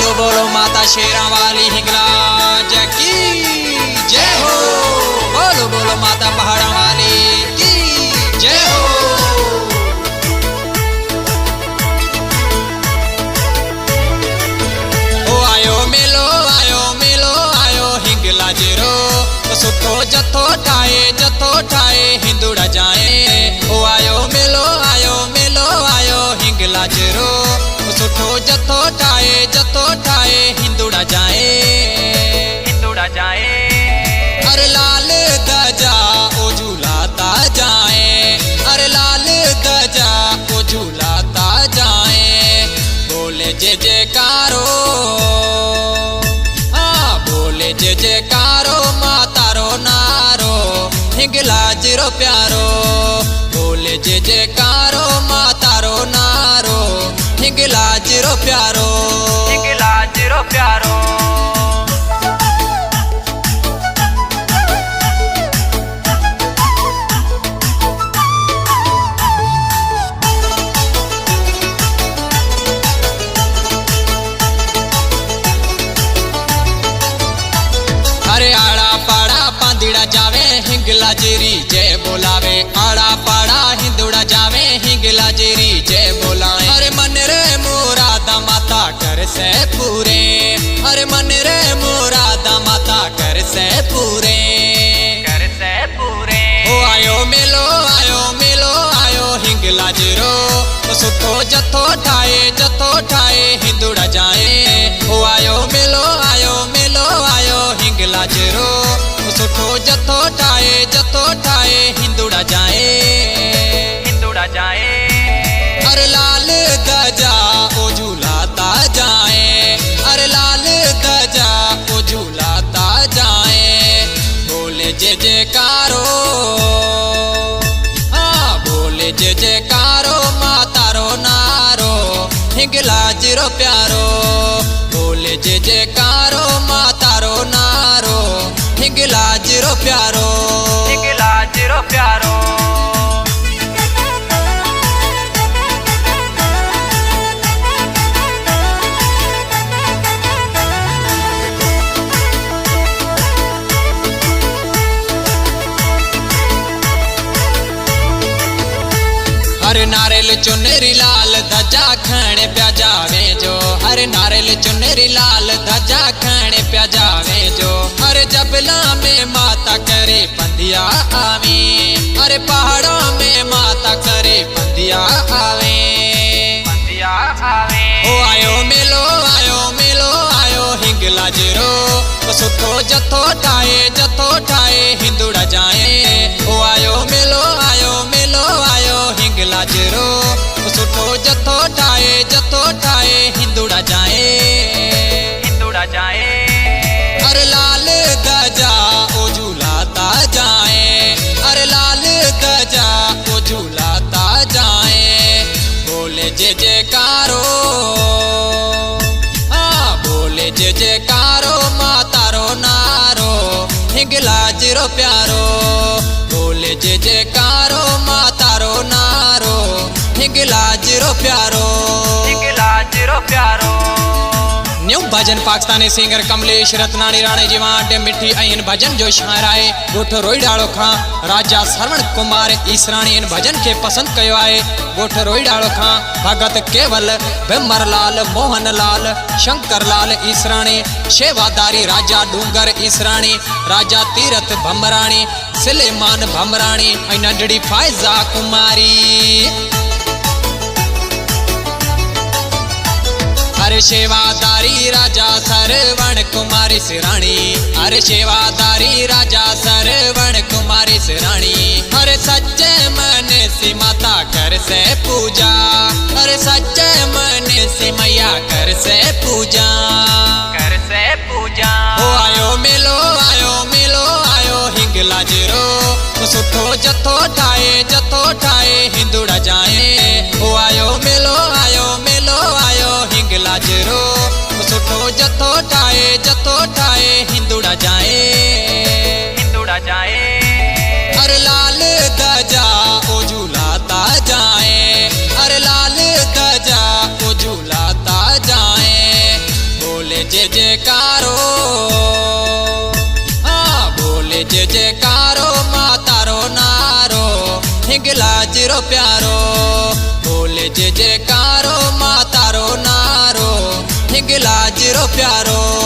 बोलो बोलो माता शेरा वाली हिंगलाज की जय हो। बोलो बोलो माता पहाड़ा वाली की जय हो। ओ आयो मेलो आयो हिंगलाज रो सुठो जथो ठाए हिंदुड़ा जाए। ओ आयो मेलो आयो हिंगलाज रो सुठो जथो ठाए हिंदुड़ा जाए। अरे लाल गजा ओ झूलाता जाए, अरे लाल गजा ओ झूलाता जाए। बोले जय जयकारो बोले जय जयकारो माता रो नारो हिंगलाज रो प्यारो। बोले जय जयकारो माता रो नारो हिंगलाज रो प्यारो, हिंगलाज रो प्यारो। अरे आड़ा पाड़ा पांदिड़ा जावे हिंगलाजेरी जय बोलावे। आड़ा पाड़ा हिंदुड़ा जावे हिंगलाजेरी जय बोलावे। अरे मन रे मुरादा माता कर से पूरे, अरे मन रे मुरादा माता कर से पूरे, कर से पूरे। ओ आयो मेलो आयो हिंगलाज रो सुठो जथो ठाए हिंदुड़ा जाए। ओ आयो मेलो आयो हिंगलाज रो सुठो जथो ठाए हिंदुड़ा जाए, हिंदुड़ा जाए। अरे लाल गजा ओ झूलाता जाए, अरे लाल गजा ओ झूलाता जाए। बोले जय जयकारो बोले जय जयकारो माता रो नारो हिंगलाज रो प्यारो। बोले जय जयकारो माता रो नारो हिंगलाज रो प्यारो, हिंगलाज रो प्यारो। हरे नारियल चुनरी लाल ध्वजा खणे प्या जावे जो, हरे नारियल चुनरी लाल ध्वजा खणे प्या जावे जो। हरे जबला में माता करे पंदिया आवे, हरे पहाड़ों में माता करे पंदिया आवे, पंदिया आवे। ओ आयो मेलो आयो हिंगलाज रो सुठो जथो ठाए हिंदुड़ा जाए। ओ आयो मेलो आयो हिंगलाज रो सुठो जथो ठाए हिंदुड़ा जाए, हिंदुड़ा जाए। अरे लाल गजा ओ झूलाता जाए, अरे लाल गजा ओ झूलाता जाए। बोले जय जयकारो बोले जय जयकारो माता रो नारो हिंगलाज रो प्यारो। बोले जय जयकारो माता रो नारो हिंगलाज रो प्यारो, हिंगलाज रो प्यारो। न्यू भजन पाकिस्तानी सिंगर कमलेश रत्नानी राणे जी वाटे मिठी इन भजन जो शायर आए गोठो रोईडाड़ो खां राजा श्रवण कुमार ईसराणी इन भजन के पसंद कयो आए। गोठो रोईडाड़ो खां भगत केवल भीमरलाल मोहन लाल शंकर लाल ईसराणी शेवादारी राजा डूंगर ईसराणी राजा तीरथ भमराणी सिलेमान भमराणी नंढड़ी फायजा कुमारी। अरे शेवादारी राजा सरवण कुमारी सिराणी, अरे शेवादारी राजा सरवण कुमारी सिराणी। अरे सच्चे मन से माता कर से पूजा, अरे सच्चे मन से मैया कर से पूजा, कर से पूजा। ओ आयो मेलो आयो हिंगलाज रो सुठो जथो ठाए हिंदुड़ा जाए। ओ आयो मेलो आयो हिंगलाज रो सुठो जथो ठाए हिंदुड़ा जाए, हिंदुड़ा जाए। अरे लाल गजा ओ झूलाता जाए, अरे लाल गजा ओ झूलाता जाए। जीरो प्यारो। बोले जे जयकारो मातारो नारो हिंगला जीरो प्यारो।